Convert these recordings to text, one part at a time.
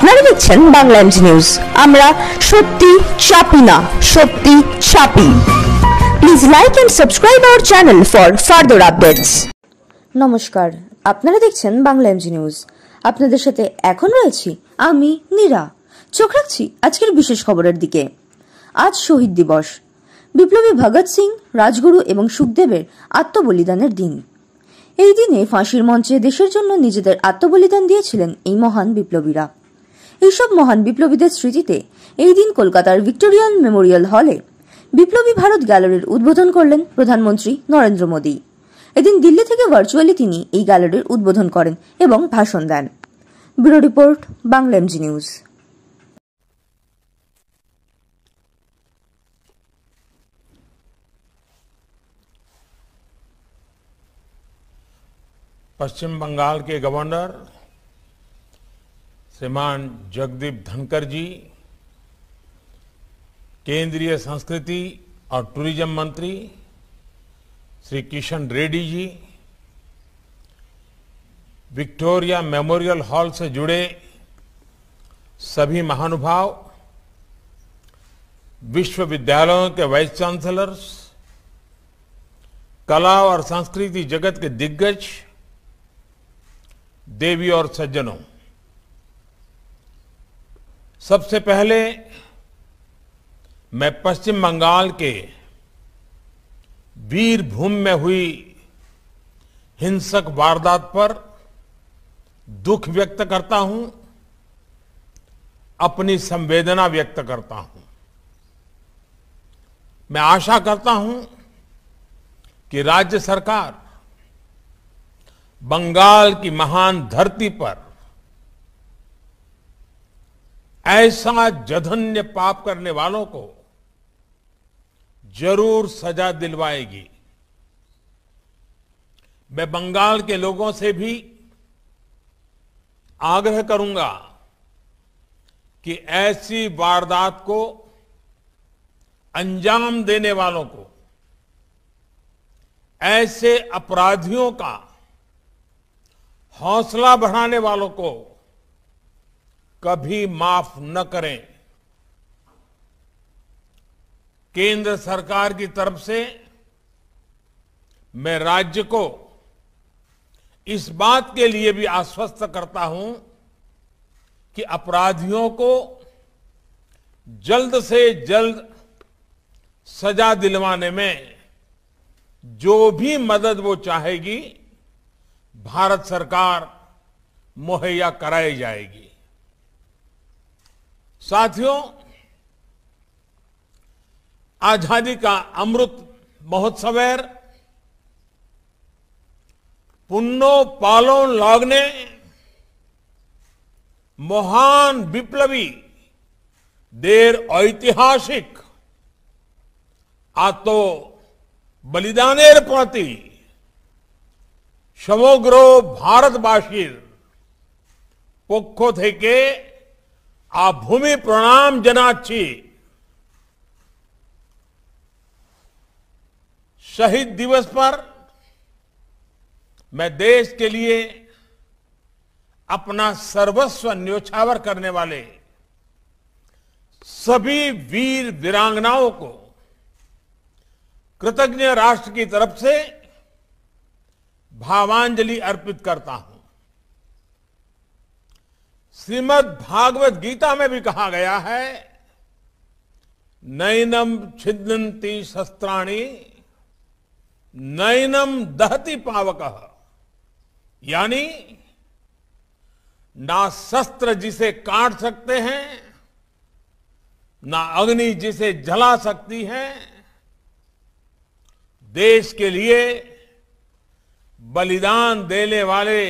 আপনারা দেখছেন Bangla MG news. আমরা সত্যি চাপি না, সত্যি চাপি। Please like and subscribe our channel for further updates. নমস্কার, আপনারা দেখছেন বাংলা এমজি নিউজ। আপনাদের সাথে এখন রয়েছি আমি নীরা। চোখ রাখছি আজকের বিশেষ খবরের দিকে। আজ শহীদ দিবস। বিপ্লবী ভগৎ সিং, রাজগুরু এবং সুখদেবের আত্মবলিদানের দিন। এই দিনে ফাঁসির মঞ্চে দেশের জন্য নিজেদের আত্মবলিদান দিয়েছিলেন এই মহান বিপ্লবীরা। এইসব মহান বিপ্লবীদের স্মৃতিতে এই দিন কলকাতার ভিক্টোরিয়ান মেমোরিয়াল হলে বিপ্লবী ভারত গ্যালারির উদ্বোধন করলেন প্রধানমন্ত্রী নরেন্দ্র মোদী। এদিন দিল্লি থেকে ভার্চুয়ালি তিনি এই গ্যালারির উদ্বোধন করেন এবং ভাষণ দেন। Bureau report, Bangla MG news. Paschim Bengal के गवर्नर श्रीमान जगदीप धनखड़ जी, केंद्रीय संस्कृति और टूरिज्म मंत्री Shri Kishan Reddy ji, Victoria memorial hall से जुड़े सभी महानुभाव, विश्वविद्यालयों के वाइस चांसलर्स, कला और संस्कृति जगत के दिग्गज, देवी और सज्जनों, सबसे पहले मैं पश्चिम बंगाल के वीरभूमि में हुई हिंसक वारदात पर दुख व्यक्त करता हूं, अपनी संवेदना व्यक्त करता हूं। मैं आशा करता हूं कि राज्य सरकार बंगाल की महान धरती पर ऐसा जघन्य पाप करने वालों को जरूर सजा दिलवाएगी। मैं बंगाल के लोगों से भी आग्रह करूंगा कि ऐसी वारदात को अंजाम देने वालों को, ऐसे अपराधियों का हौसला बढ़ाने वालों को कभी माफ न करें। केंद्र सरकार की तरफ से मैं राज्य को इस बात के लिए भी आश्वस्त करता हूं कि अपराधियों को जल्द से जल्द सजा दिलवाने में जो भी मदद वो चाहेगी भारत सरकार मुहैया कराई जाएगी। साथियों, आजादी का अमृत महोत्सवेर पुन्नो पालोन लागने महान विप्लवी देर ऐतिहासिक आतो बलिदानेर प्रति সমগ্র ভারতবাসীর পক্ষ থেকে ভূমি প্রণাম জানাচ্ছি। शहीद दिवस पर मैं देश के लिए अपना सर्वस्व न्योछावर करने वाले सभी वीर वीरांगनाओं को कृतज्ञ राष्ट्र की तरफ से भावांजलि अर्पित करता हूं। श्रीमद् भागवत गीता में भी कहा गया है, नैनम छिदन्ति शस्त्राणि नैनम दहति पावकः, यानी ना शस्त्र जिसे काट सकते हैं, ना अग्नि जिसे जला सकती है। देश के लिए बलिदान देने वाले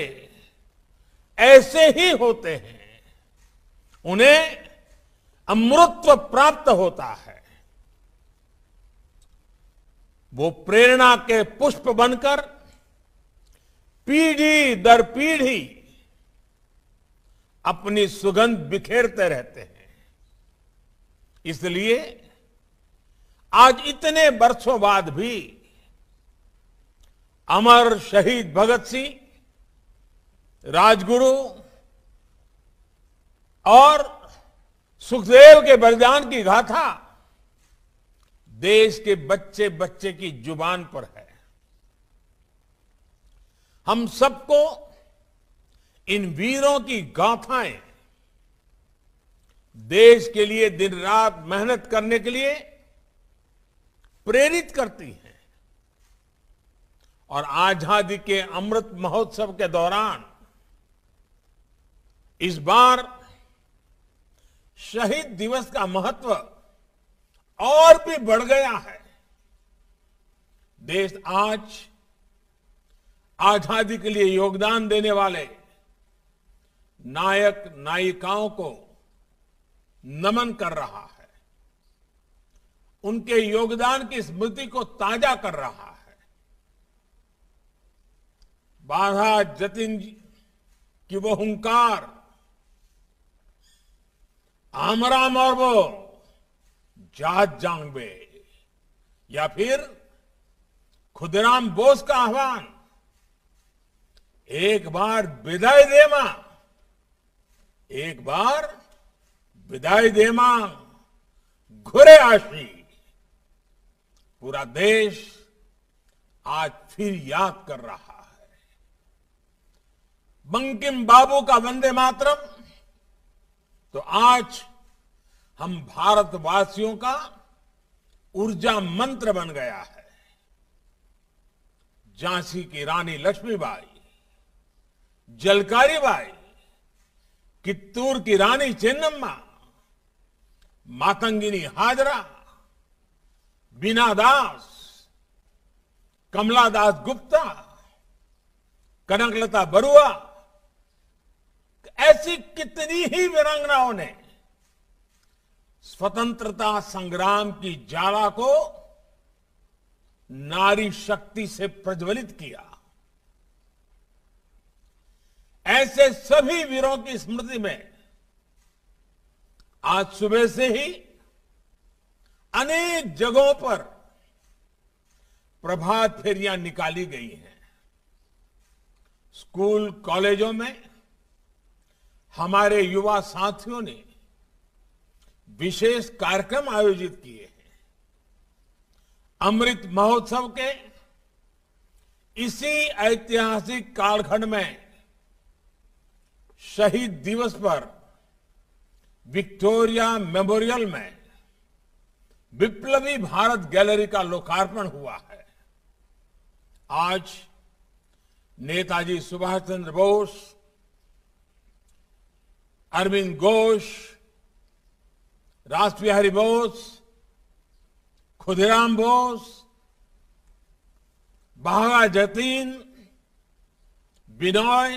ऐसे ही होते हैं, उन्हें अमृतत्व प्राप्त होता है। वो प्रेरणा के पुष्प बनकर पीढ़ी दर पीढ़ी अपनी सुगंध बिखेरते रहते हैं। इसलिए आज इतने वर्षों बाद भी अमर शहीद भगत सिंह, राजगुरु और सुखदेव के बलिदान की गाथा देश के बच्चे बच्चे की जुबान पर है। हम सबको इन वीरों की गाथाएं देश के लिए दिन रात मेहनत करने के लिए प्रेरित करती हैं। और आजादी के अमृत महोत्सव के दौरान इस बार शहीद दिवस का महत्व और भी बढ़ गया है। देश आज आजादी के लिए योगदान देने वाले नायक नायिकाओं को नमन कर रहा है, उनके योगदान की स्मृति को ताजा कर रहा है। बाघा जतिन की वो हुंकार, आमरा मॉर्बो जात जांगबे, या फिर खुदराम बोस का आह्वान, एक बार विदाई दे मां, एक बार विदाई दे मां, घुरे आशी, पूरा देश आज फिर याद कर रहा है। बंकिम बाबू का वंदे मातरम तो आज हम भारतवासियों का ऊर्जा मंत्र बन गया है। झांसी की रानी लक्ष्मीबाई, जलकारी बाई, कित्तूर की रानी चेन्नम्मा, मातंगिनी हाजरा, बीना दास, कमला दास गुप्ता, कनकलता बरुआ, ऐसी कितनी ही वीरांगनाओं ने स्वतंत्रता संग्राम की ज्वाला को नारी शक्ति से प्रज्वलित किया। ऐसे सभी वीरों की स्मृति में आज सुबह से ही अनेक जगहों पर प्रभात फेरियां निकाली गई हैं। स्कूल कॉलेजों में हमारे युवा साथियों ने विशेष कार्यक्रम आयोजित किए हैं। अमृत महोत्सव के इसी ऐतिहासिक कालखंड में शहीद दिवस पर विक्टोरिया मेमोरियल में विप्लवी भारत गैलरी का लोकार्पण हुआ है। आज नेताजी सुभाष चंद्र बोस, अरविंद घोष, रासबिहारी बोस, खुदीराम बोस, बाघा जतीन, बिनोय,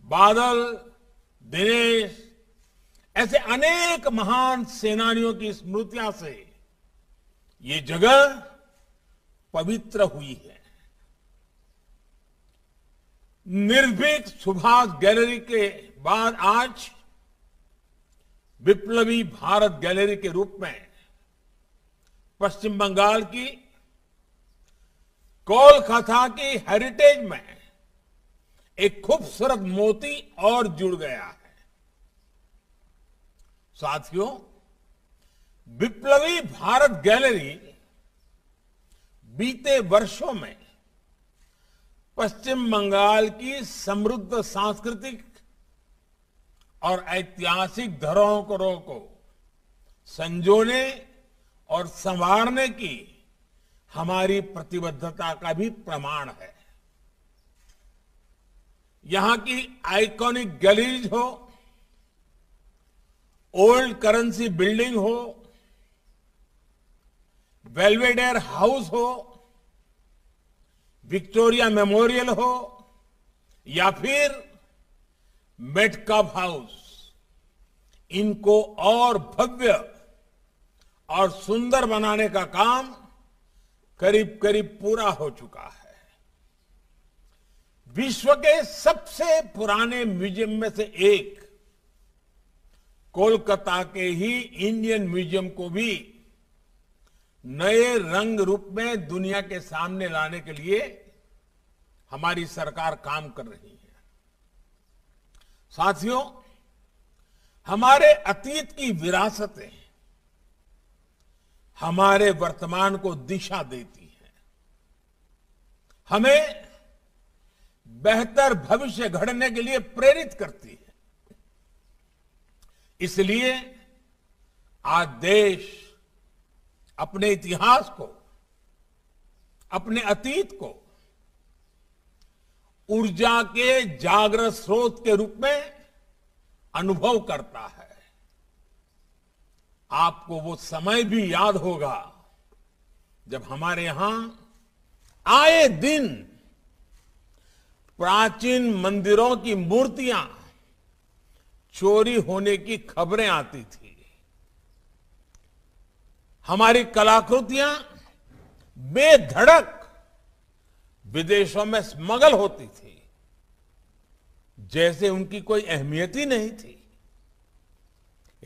बादल, दिनेश, ऐसे अनेक महान सेनानियों की स्मृतियां से ये जगह पवित्र हुई है। निर्भीक सुभाष गैलरी के बाद आज विप्लवी भारत गैलरी के रूप में पश्चिम बंगाल की कोलकाता की हेरिटेज में एक खूबसूरत मोती और जुड़ गया है। साथियों, विप्लवी भारत गैलरी बीते वर्षों में पश्चिम बंगाल की समृद्ध सांस्कृतिक और ऐतिहासिक धरोहरों को संजोने और संवारने की हमारी प्रतिबद्धता का भी प्रमाण है। यहां की आइकॉनिक गैलरीज हो, ओल्ड करेंसी बिल्डिंग हो, बेल्वेडेयर हाउस हो, विक्टोरिया मेमोरियल हो या फिर मेटकाफ हाउस, इनको और भव्य और सुंदर बनाने का काम करीब करीब पूरा हो चुका है। विश्व के सबसे पुराने म्यूजियम में से एक कोलकाता के ही इंडियन म्यूजियम को भी नए रंग रूप में दुनिया के सामने लाने के लिए हमारी सरकार काम कर रही है। साथियों, हमारे अतीत की विरासतें हमारे वर्तमान को दिशा देती हैं, हमें बेहतर भविष्य गढ़ने के लिए प्रेरित करती है। इसलिए आज देश अपने इतिहास को, अपने अतीत को ऊर्जा के जागृत स्रोत के रूप में अनुभव करता है। आपको वो समय भी याद होगा जब हमारे यहां आए दिन प्राचीन मंदिरों की मूर्तियां चोरी होने की खबरें आती थी। हमारी कलाकृतियां बेधड़क विदेशों में स्मगल होती थी, जैसे उनकी कोई अहमियत ही नहीं थी।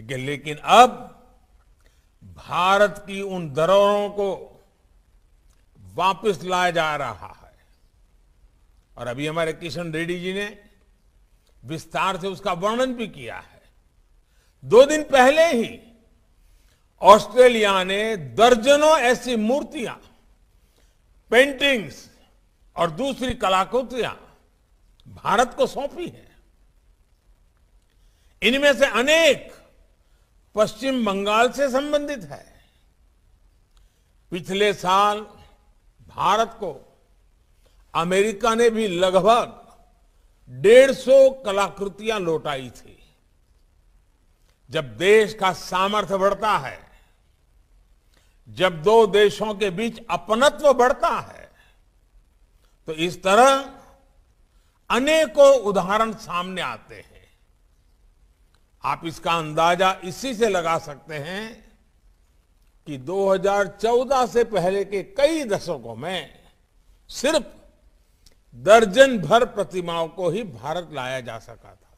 लेकिन अब भारत की उन धरोहरों को वापस लाया जा रहा है और अभी हमारे किशन रेड्डी जी ने विस्तार से उसका वर्णन भी किया है। 2 दिन पहले ही ऑस्ट्रेलिया ने दर्जनों ऐसी मूर्तियां, पेंटिंग्स और दूसरी कलाकृतियां भारत को सौंपी है। इनमें से अनेक पश्चिम बंगाल से संबंधित है। पिछले साल भारत को अमेरिका ने भी लगभग 150 कलाकृतियां लौटाई थी। जब देश का सामर्थ्य बढ़ता है, जब 2 देशों के बीच अपनत्व बढ़ता है, तो इस तरह अनेकों उदाहरण सामने आते हैं। आप इसका अंदाजा इसी से लगा सकते हैं कि 2014 से पहले के कई दशकों में सिर्फ दर्जन भर प्रतिमाओं को ही भारत लाया जा सका था,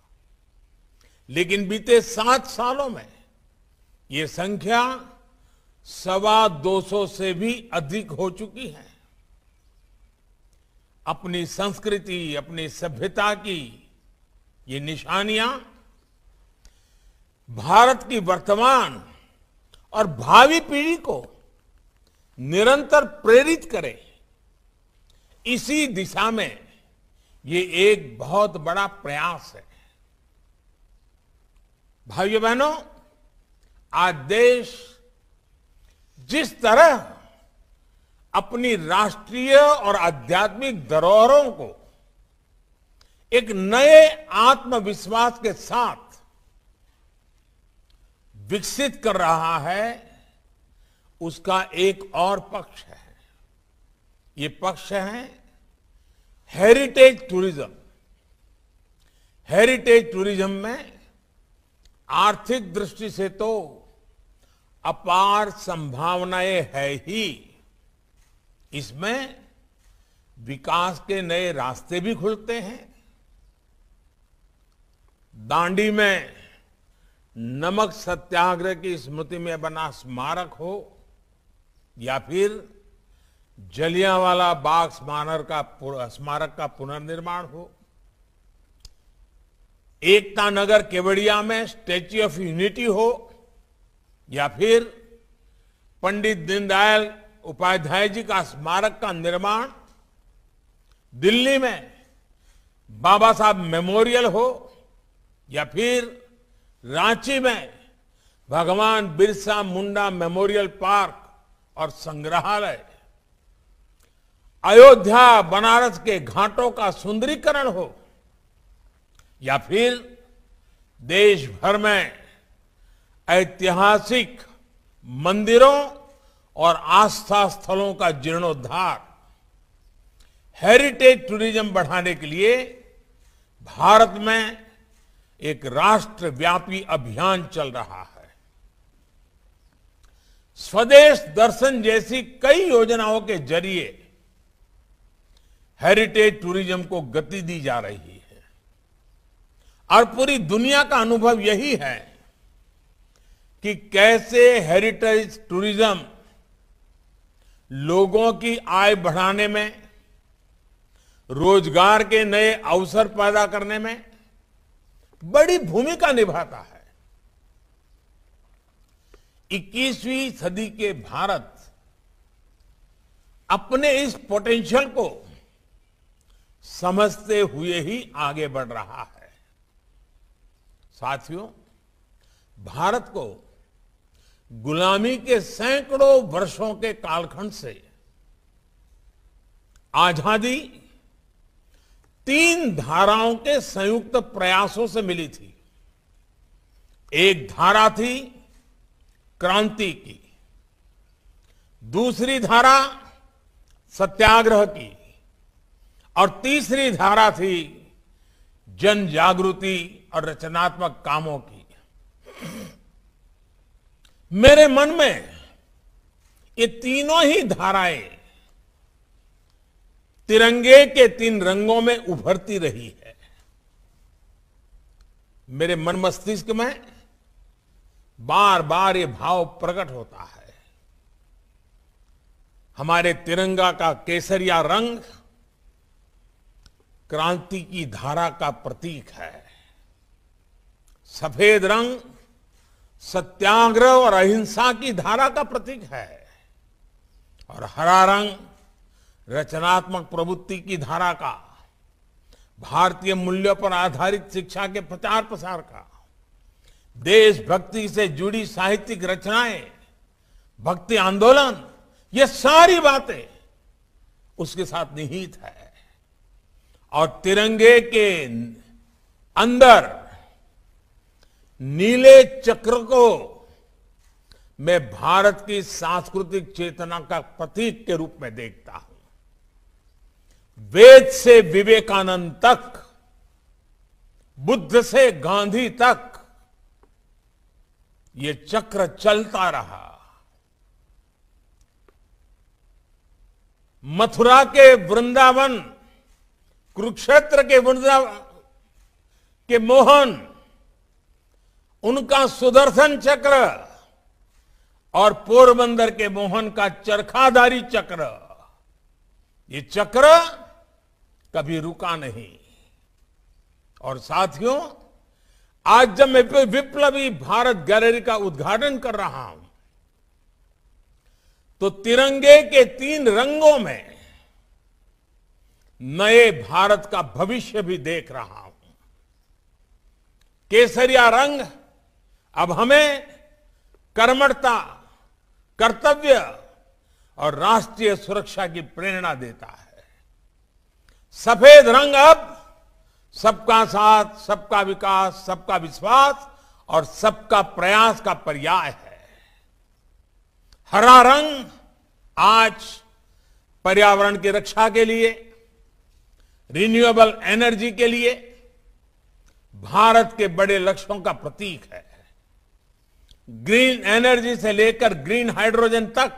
लेकिन बीते 7 सालों में ये संख्या 225 से भी अधिक हो चुकी है। अपनी संस्कृति, अपनी सभ्यता की ये निशानियां भारत की वर्तमान और भावी पीढ़ी को निरंतर प्रेरित करें, इसी दिशा में ये एक बहुत बड़ा प्रयास है। भाइयों बहनों, आज देश जिस तरह अपनी राष्ट्रीय और आध्यात्मिक धरोहरों को एक नए आत्मविश्वास के साथ विकसित कर रहा है, उसका एक और पक्ष है। ये पक्ष है हेरिटेज टूरिज्म। हेरिटेज टूरिज्म में आर्थिक दृष्टि से तो अपार संभावनाएं है ही, इसमें विकास के नए रास्ते भी खुलते हैं। दांडी में नमक सत्याग्रह की स्मृति में बना स्मारक हो या फिर जलियांवाला बाग स्मारक का पुनर्निर्माण हो, एकता नगर केवड़िया में स्टैच्यू ऑफ यूनिटी हो या फिर पंडित दीनदयाल उपाध्याय जी का स्मारक का निर्माण, दिल्ली में बाबा साहब मेमोरियल हो या फिर रांची में भगवान बिरसा मुंडा मेमोरियल पार्क और संग्रहालय, अयोध्या बनारस के घाटों का सुंदरीकरण हो या फिर देश भर में ऐतिहासिक मंदिरों और आस्था स्थलों का जीर्णोद्धार, हेरिटेज टूरिज्म बढ़ाने के लिए भारत में एक राष्ट्रव्यापी अभियान चल रहा है। स्वदेश दर्शन जैसी कई योजनाओं के जरिए हेरिटेज टूरिज्म को गति दी जा रही है और पूरी दुनिया का अनुभव यही है कि कैसे हेरिटेज टूरिज्म लोगों की आय बढ़ाने में, रोजगार के नए अवसर पैदा करने में बड़ी भूमिका निभाता है। 21वीं सदी के भारत अपने इस पोटेंशियल को समझते हुए ही आगे बढ़ रहा है। साथियों, भारत को गुलामी के सैकड़ों वर्षों के कालखंड से आजादी 3 धाराओं के संयुक्त प्रयासों से मिली थी। एक धारा थी क्रांति की, दूसरी धारा सत्याग्रह की और तीसरी धारा थी जन जागृति और रचनात्मक कामों की। मेरे मन में ये तीनों ही धाराएं तिरंगे के 3 रंगों में उभरती रही है। मेरे मन मस्तिष्क में बार बार ये भाव प्रकट होता है। हमारे तिरंगा का केसरिया रंग क्रांति की धारा का प्रतीक है। सफेद रंग सत्याग्रह और अहिंसा की धारा का प्रतीक है और हरा रंग रचनात्मक प्रवृत्ति की धारा का, भारतीय मूल्यों पर आधारित शिक्षा के प्रचार प्रसार का, देशभक्ति से जुड़ी साहित्यिक रचनाएं, भक्ति आंदोलन, ये सारी बातें उसके साथ निहित है। और तिरंगे के अंदर नीले चक्र को मैं भारत की सांस्कृतिक चेतना का प्रतीक के रूप में देखता हूं। वेद से विवेकानंद तक, बुद्ध से गांधी तक ये चक्र चलता रहा। मथुरा के वृंदावन, कुरुक्षेत्र के वृंदावन के मोहन, उनका सुदर्शन चक्र और पोरबंदर के मोहन का चरखाधारी चक्र, ये चक्र कभी रुका नहीं। और साथियों, आज जब मैं विप्लवी भारत गैलरी का उद्घाटन कर रहा हूं तो तिरंगे के 3 रंगों में नए भारत का भविष्य भी देख रहा हूं। केसरिया रंग अब हमें कर्मठता, कर्तव्य और राष्ट्रीय सुरक्षा की प्रेरणा देता है। सफेद रंग अब सबका साथ, सबका विकास, सबका विश्वास और सबका प्रयास का पर्याय है। हरा रंग आज पर्यावरण की रक्षा के लिए, रिन्यूएबल एनर्जी के लिए भारत के बड़े लक्ष्यों का प्रतीक है। ग्रीन एनर्जी से लेकर ग्रीन हाइड्रोजन तक,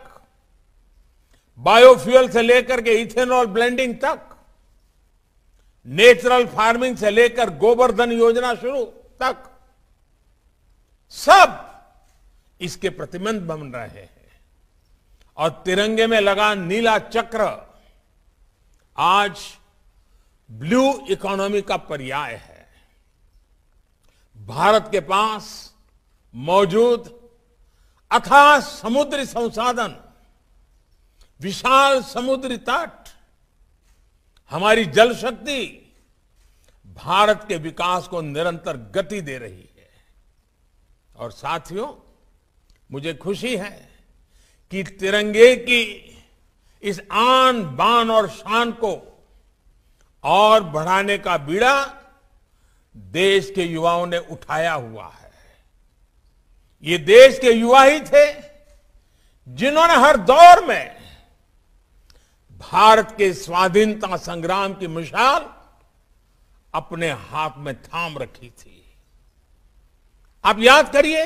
बायोफ्यूल से लेकर के इथेनॉल ब्लेंडिंग तक, नेचुरल फार्मिंग से लेकर गोवर्धन योजना शुरू तक, सब इसके प्रतिबंध बन रहे हैं। और तिरंगे में लगा नीला चक्र आज ब्लू इकोनॉमी का पर्याय है। भारत के पास मौजूद अथाह समुद्री संसाधन, विशाल समुद्री तट, हमारी जल शक्ति भारत के विकास को निरंतर गति दे रही है। और साथियों, मुझे खुशी है कि तिरंगे की इस आन बान और शान को और बढ़ाने का बीड़ा देश के युवाओं ने उठाया हुआ है। ये देश के युवा ही थे जिन्होंने हर दौर में भारत के स्वाधीनता संग्राम की मिसाल अपने हाथ में थाम रखी थी। आप याद करिए,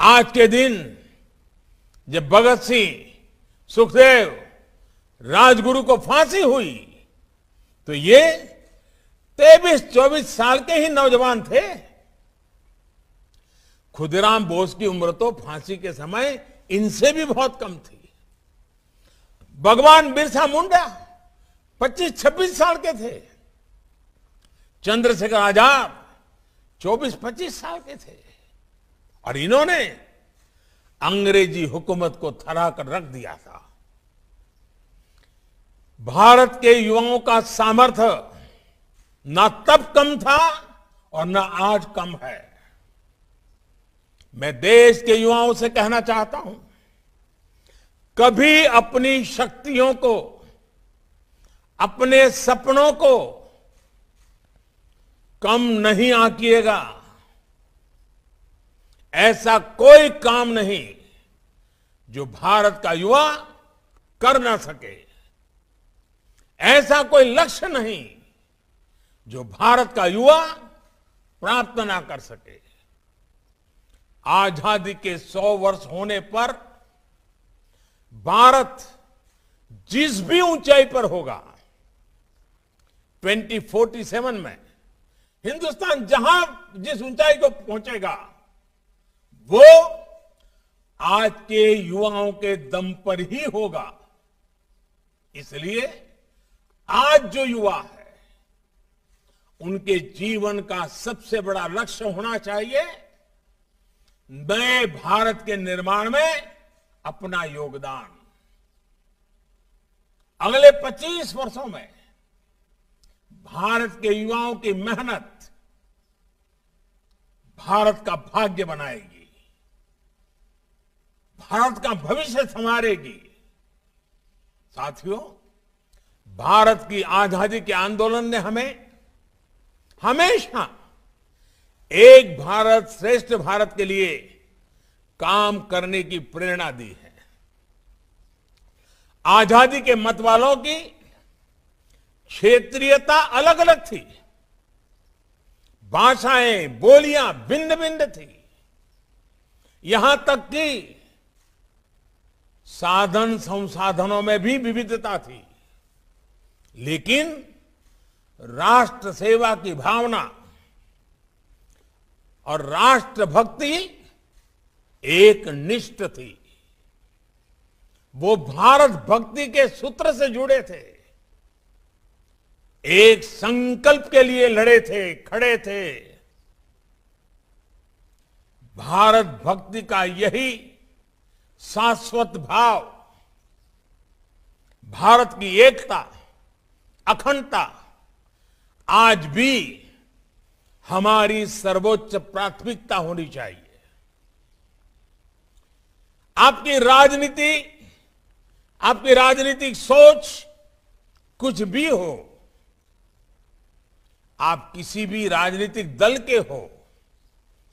आज के दिन जब भगत सिंह, सुखदेव, राजगुरु को फांसी हुई तो ये 23-24 साल के ही नौजवान थे। खुदीराम बोस की उम्र तो फांसी के समय इनसे भी बहुत कम थी। भगवान बिरसा मुंडा 25-26 साल के थे। चंद्रशेखर आजाद 24-25 साल के थे। और इन्होंने अंग्रेजी हुकूमत को थरा कर रख दिया था। भारत के युवाओं का सामर्थ्य ना तब कम था और ना आज कम है। मैं देश के युवाओं से कहना चाहता हूं, कभी अपनी शक्तियों को, अपने सपनों को कम नहीं आंकिएगा। ऐसा कोई काम नहीं जो भारत का युवा कर ना सके। ऐसा कोई लक्ष्य नहीं जो भारत का युवा प्राप्त ना कर सके। आजादी के 100 वर्ष होने पर भारत जिस भी ऊंचाई पर होगा, 2047 में हिंदुस्तान जहां जिस ऊंचाई को पहुंचेगा, वो आज के युवाओं के दम पर ही होगा। इसलिए आज जो युवा है, उनके जीवन का सबसे बड़ा लक्ष्य होना चाहिए नए भारत के निर्माण में अपना योगदान। अगले 25 वर्षों में भारत के युवाओं की मेहनत भारत का भाग्य बनाएगी, भारत का भविष्य संवारेगी। साथियों, भारत की आजादी के आंदोलन ने हमें हमेशा एक भारत श्रेष्ठ भारत के लिए काम करने की प्रेरणा दी है। आजादी के मत वालों की क्षेत्रीयता अलग अलग थी, भाषाएं, बोलियां भिन्न भिन्न थी, यहां तक कि साधन संसाधनों में भी विविधता थी। लेकिन राष्ट्र सेवा की भावना और राष्ट्र भक्ति एक निष्ठ थी। वो भारत भक्ति के सूत्र से जुड़े थे, एक संकल्प के लिए लड़े थे, खड़े थे। भारत भक्ति का यही शाश्वत भाव भारत की एकता, अखंडता आज भी हमारी सर्वोच्च प्राथमिकता होनी चाहिए। आपकी राजनीतिक सोच कुछ भी हो, आप किसी भी राजनीतिक दल के हो,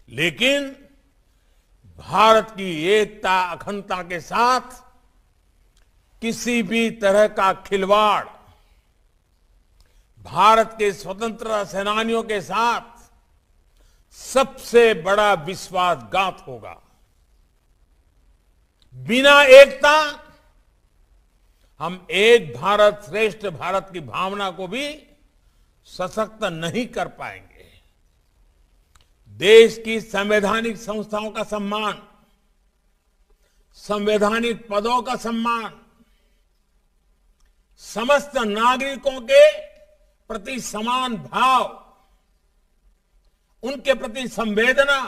लेकिन भारत की एकता, अखंडता के साथ किसी भी तरह का खिलवाड़ भारत के स्वतंत्रता सेनानियों के साथ सबसे बड़ा विश्वासघात होगा। बिना एकता हम एक भारत श्रेष्ठ भारत की भावना को भी सशक्त नहीं कर पाएंगे। देश की संवैधानिक संस्थाओं का सम्मान, संवैधानिक पदों का सम्मान, समस्त नागरिकों के प्रति समान भाव, उनके प्रति संवेदना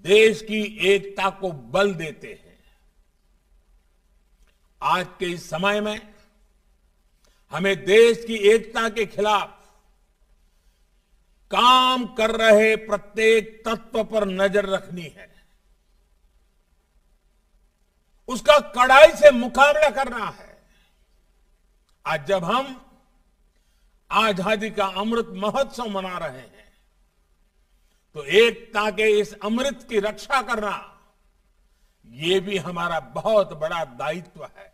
देश की एकता को बल देते हैं। आज के इस समय में हमें देश की एकता के खिलाफ काम कर रहे प्रत्येक तत्व पर नजर रखनी है, उसका कड़ाई से मुकाबला करना है। आज जब हम आजादी का अमृत महोत्सव मना रहे हैं, तो एकता के इस अमृत की रक्षा करना, ये भी हमारा बहुत बड़ा दायित्व है।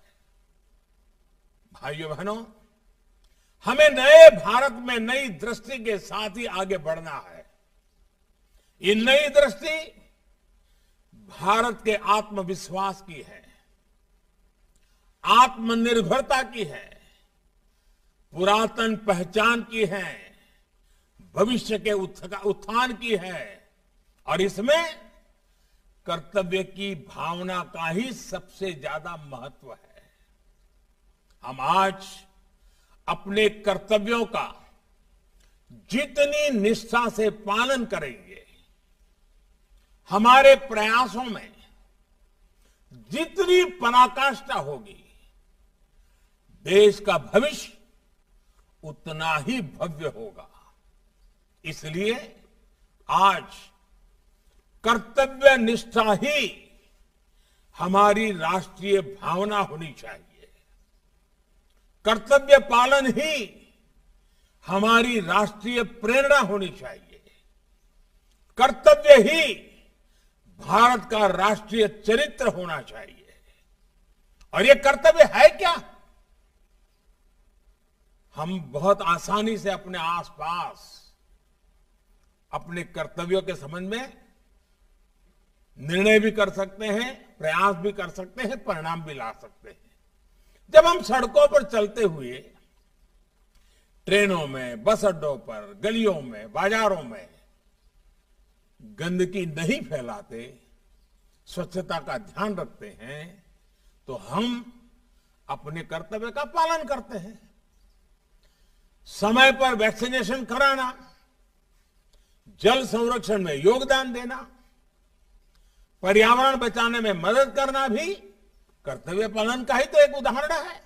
भाइयों बहनों, हमें नए भारत में नई दृष्टि के साथ ही आगे बढ़ना है। ये नई दृष्टि भारत के आत्मविश्वास की है, आत्मनिर्भरता की है, पुरातन पहचान की है, भविष्य के उत्थान की है, और इसमें कर्तव्य की भावना का ही सबसे ज्यादा महत्व है। हम आज अपने कर्तव्यों का जितनी निष्ठा से पालन करेंगे, हमारे प्रयासों में जितनी पराकाष्ठा होगी, देश का भविष्य उतना ही भव्य होगा। इसलिए आज कर्तव्य निष्ठा ही हमारी राष्ट्रीय भावना होनी चाहिए। कर्तव्य पालन ही हमारी राष्ट्रीय प्रेरणा होनी चाहिए। कर्तव्य ही भारत का राष्ट्रीय चरित्र होना चाहिए। और ये कर्तव्य है क्या? हम बहुत आसानी से अपने आसपास अपने कर्तव्यों के संबंध में निर्णय भी कर सकते हैं, प्रयास भी कर सकते हैं, परिणाम भी ला सकते हैं। जब हम सड़कों पर चलते हुए, ट्रेनों में, बस अड्डों पर, गलियों में, बाजारों में गंदगी नहीं फैलाते, स्वच्छता का ध्यान रखते हैं, तो हम अपने कर्तव्य का पालन करते हैं। समय पर वैक्सीनेशन कराना, जल संरक्षण में योगदान देना, पर्यावरण बचाने में मदद करना भी कर्तव्य पालन का ही तो एक उदाहरण है।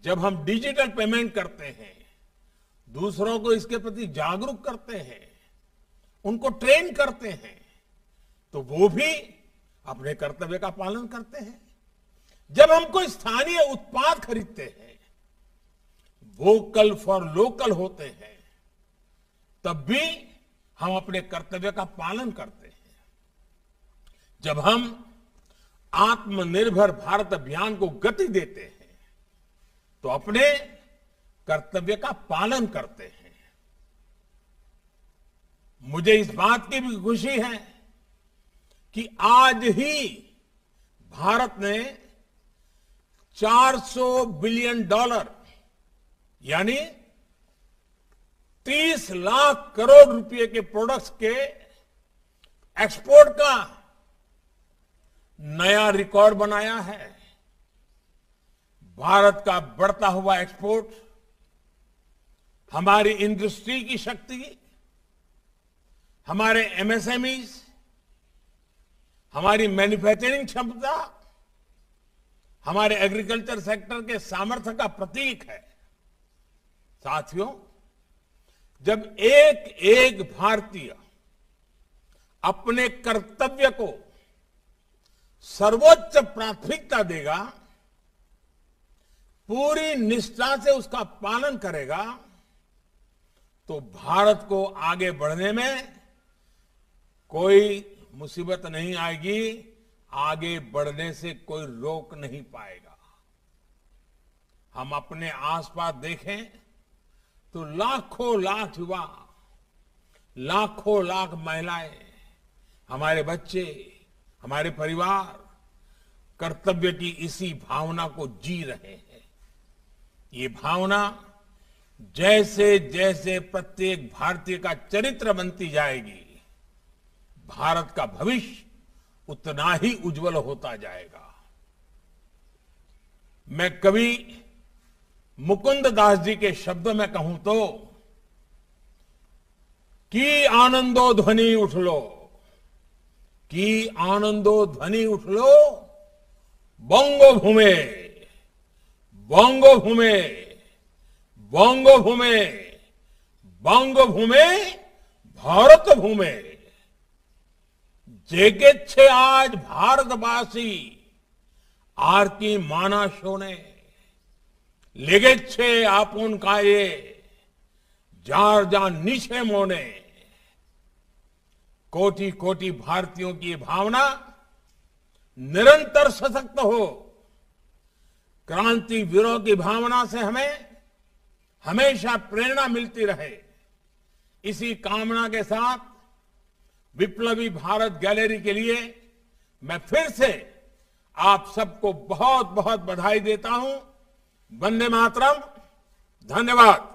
जब हम डिजिटल पेमेंट करते हैं, दूसरों को इसके प्रति जागरूक करते हैं, उनको ट्रेन करते हैं, तो वो भी अपने कर्तव्य का पालन करते हैं। जब हम कोई स्थानीय उत्पाद खरीदते हैं, वोकल फॉर लोकल होते हैं, तब भी हम अपने कर्तव्य का पालन करते हैं। जब हम आत्मनिर्भर भारत अभियान को गति देते हैं, तो अपने कर्तव्य का पालन करते हैं। मुझे इस बात की भी खुशी है कि आज ही भारत ने $400 बिलियन यानी 30 लाख करोड़ रुपए के प्रोडक्ट्स के एक्सपोर्ट का नया रिकॉर्ड बनाया है। भारत का बढ़ता हुआ एक्सपोर्ट हमारी इंडस्ट्री की शक्ति, हमारे एमएसएमईज, हमारी मैन्युफैक्चरिंग क्षमता, हमारे एग्रीकल्चर सेक्टर के सामर्थ्य का प्रतीक है। साथियों, जब एक एक भारतीय अपने कर्तव्य को सर्वोच्च प्राथमिकता देगा, पूरी निष्ठा से उसका पालन करेगा, तो भारत को आगे बढ़ने में कोई मुसीबत नहीं आएगी, आगे बढ़ने से कोई रोक नहीं पाएगा। हम अपने आसपास देखें तो लाखों लाख युवा, लाखों लाख महिलाएं, हमारे बच्चे, हमारे परिवार कर्तव्य की इसी भावना को जी रहे हैं। ये भावना जैसे जैसे प्रत्येक भारतीय का चरित्र बनती जाएगी, भारत का भविष्य उतना ही उज्जवल होता जाएगा। मैं कवि मुकुंद दास जी के शब्दों में कहूं तो, कि आनंदो ध्वनि उठ लो, कि आनंदो ध्वनि उठ लो, बंगो भूमे, बंगो भूमे, बंगो भूमे, बंगो भूमे, भारत भूमे। जेगेच्छे आज भारतवासी आर की माना शोने, लेगेच्छे आपुन काये जार जा नीचे मोने। कोटि कोटि भारतीयों की भावना निरंतर सशक्त हो, क्रांति वीरों की भावना से हमें हमेशा प्रेरणा मिलती रहे। इसी कामना के साथ विप्लवी भारत गैलरी के लिए मैं फिर से आप सबको बहुत बहुत बधाई देता हूं। वंदे मातरम। धन्यवाद।